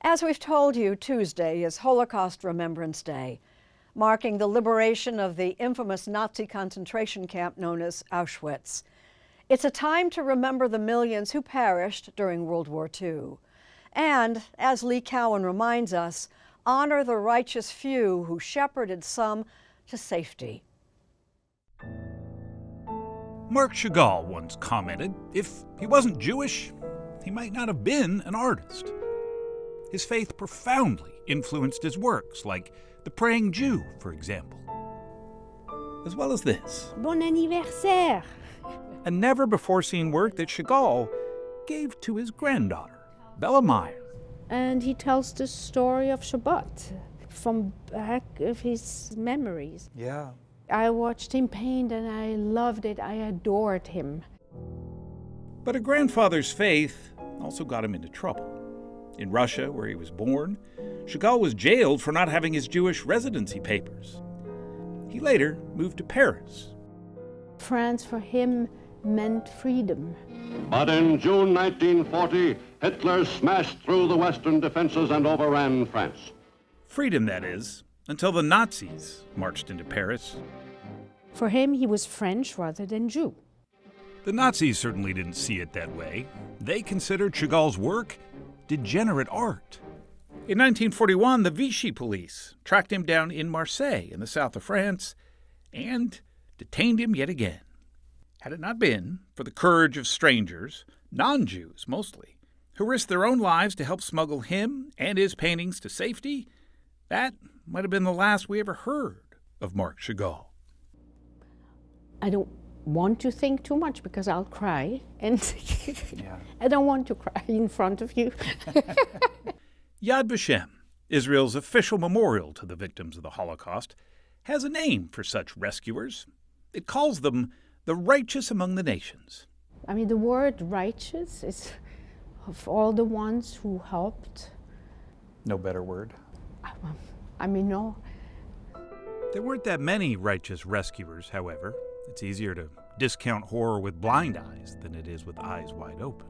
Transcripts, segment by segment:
As we've told you, Tuesday is Holocaust Remembrance Day, marking the liberation of the infamous Nazi concentration camp known as Auschwitz. It's a time to remember the millions who perished during World War II. And, as Lee Cowan reminds us, honor the righteous few who shepherded some to safety. Marc Chagall once commented, if he wasn't Jewish, he might not have been an artist. His faith profoundly influenced his works, like The Praying Jew, for example. As well as this. Bon anniversaire! A never-before-seen work that Chagall gave to his granddaughter, Bella Meyer. And he tells the story of Shabbat from back of his memories. Yeah. I watched him paint and I loved it. I adored him. But a grandfather's faith also got him into trouble. In Russia, where he was born, Chagall was jailed for not having his Jewish residency papers. He later moved to Paris. France for him meant freedom. But in June 1940, Hitler smashed through the Western defenses and overran France. Freedom, that is, until the Nazis marched into Paris. For him, he was French rather than Jew. The Nazis certainly didn't see it that way. They considered Chagall's work degenerate art. In 1941, the Vichy police tracked him down in Marseille in the south of France and detained him yet again. Had it not been for the courage of strangers, non-Jews mostly, who risked their own lives to help smuggle him and his paintings to safety, that might have been the last we ever heard of Marc Chagall. I don't want to think too much because I'll cry, and I don't want to cry in front of you. Yad Vashem, Israel's official memorial to the victims of the Holocaust, has a name for such rescuers. It calls them the righteous among the nations. I mean, the word righteous is of all the ones who helped. No better word. I mean, no. There weren't that many righteous rescuers, however. It's easier to discount horror with blind eyes than it is with eyes wide open.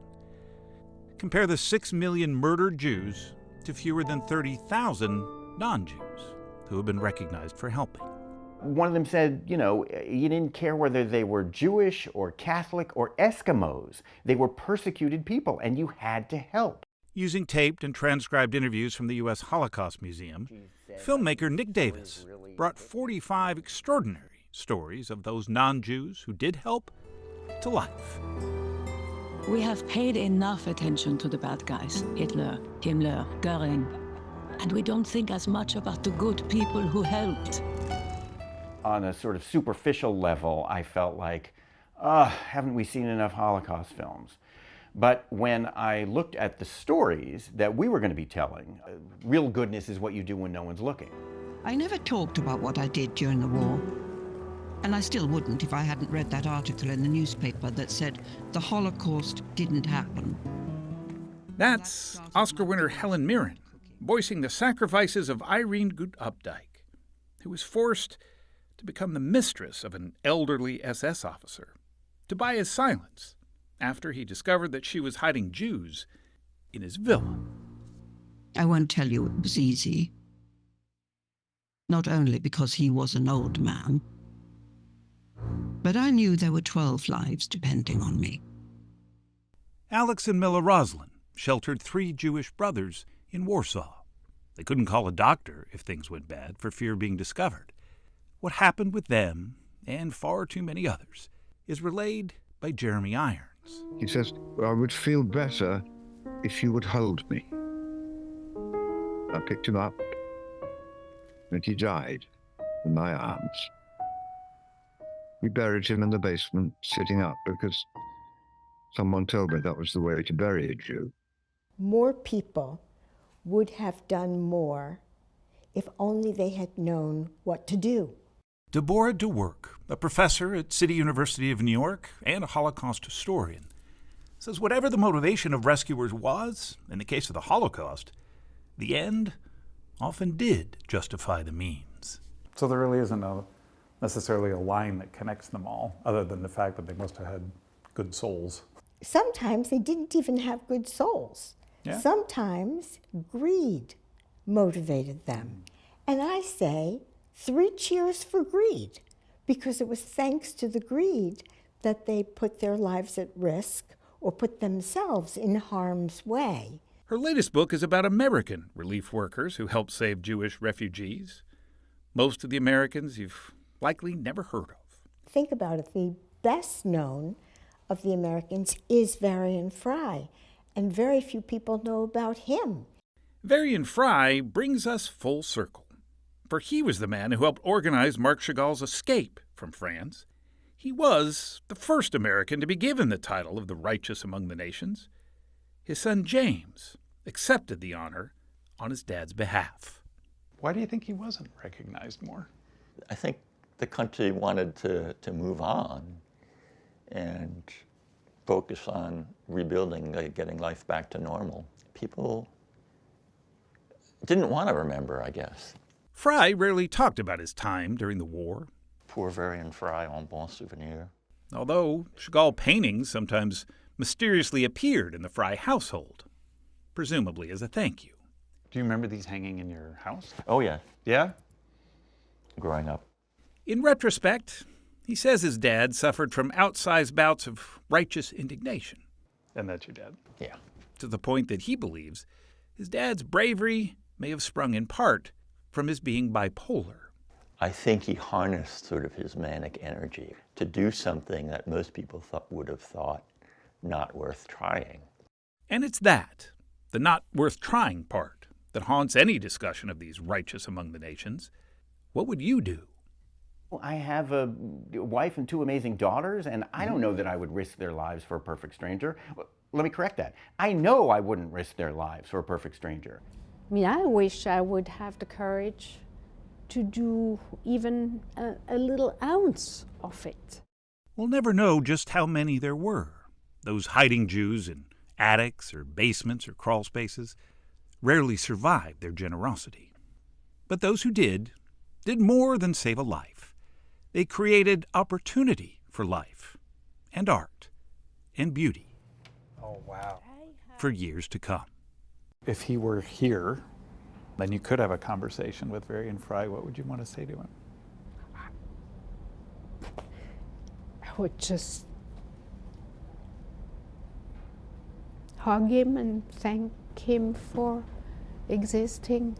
Compare the 6 million murdered Jews to fewer than 30,000 non-Jews who have been recognized for helping. One of them said, you didn't care whether they were Jewish or Catholic or Eskimos. They were persecuted people, and you had to help. Using taped and transcribed interviews from the U.S. Holocaust Museum, filmmaker Nick Davis brought 45 extraordinary stories of those non-Jews who did help to life. We have paid enough attention to the bad guys, Hitler, Himmler, Goering, and we don't think as much about the good people who helped. On a sort of superficial level, I felt like, haven't we seen enough Holocaust films? But when I looked at the stories that we were going to be telling, real goodness is what you do when no one's looking. I never talked about what I did during the war. And I still wouldn't if I hadn't read that article in the newspaper that said the Holocaust didn't happen. That's Oscar winner Helen Mirren, voicing the sacrifices of Irene Gut Updike, who was forced to become the mistress of an elderly SS officer, to buy his silence after he discovered that she was hiding Jews in his villa. I won't tell you it was easy. Not only because he was an old man, but I knew there were 12 lives depending on me. Alex and Milla Roslin sheltered 3 Jewish brothers in Warsaw. They couldn't call a doctor if things went bad for fear of being discovered. What happened with them, and far too many others, is relayed by Jeremy Irons. He says, I would feel better if you would hold me. I picked him up, and he died in my arms. We buried him in the basement, sitting up, because someone told me that was the way to bury a Jew. More people would have done more if only they had known what to do. Debórah Dwork, a professor at City University of New York and a Holocaust historian, says whatever the motivation of rescuers was, in the case of the Holocaust, the end often did justify the means. So there really isn't necessarily a line that connects them all, other than the fact that they must have had good souls. Sometimes they didn't even have good souls. Yeah. Sometimes greed motivated them. And I say 3 cheers for greed, because it was thanks to the greed that they put their lives at risk or put themselves in harm's way. Her latest book is about American relief workers who helped save Jewish refugees. Most of the Americans you've likely never heard of. Think about it. The best known of the Americans is Varian Fry, and very few people know about him. Varian Fry brings us full circle, for he was the man who helped organize Marc Chagall's escape from France. He was the first American to be given the title of the righteous among the nations. His son James accepted the honor on his dad's behalf. Why do you think he wasn't recognized more? I think the country wanted to move on and focus on rebuilding, getting life back to normal. People didn't want to remember, I guess. Fry rarely talked about his time during the war. Poor Varian Fry, en bon souvenir. Although Chagall paintings sometimes mysteriously appeared in the Fry household, presumably as a thank you. Do you remember these hanging in your house? Oh, yeah. Yeah? Growing up. In retrospect, he says his dad suffered from outsized bouts of righteous indignation. And that's your dad? Yeah. To the point that he believes his dad's bravery may have sprung in part from his being bipolar. I think he harnessed sort of his manic energy to do something that most people would have thought not worth trying. And it's that, the not worth trying part, that haunts any discussion of these righteous among the nations. What would you do? Well, I have a wife and 2 amazing daughters, and I don't know that I would risk their lives for a perfect stranger. Let me correct that. I know I wouldn't risk their lives for a perfect stranger. I mean, I wish I would have the courage to do even a little ounce of it. We'll never know just how many there were. Those hiding Jews in attics or basements or crawl spaces rarely survived their generosity. But those who did more than save a life. They created opportunity for life and art and beauty. Oh, wow. For years to come. If he were here, then you could have a conversation with Varian Fry. What would you want to say to him? I would just hug him and thank him for existing.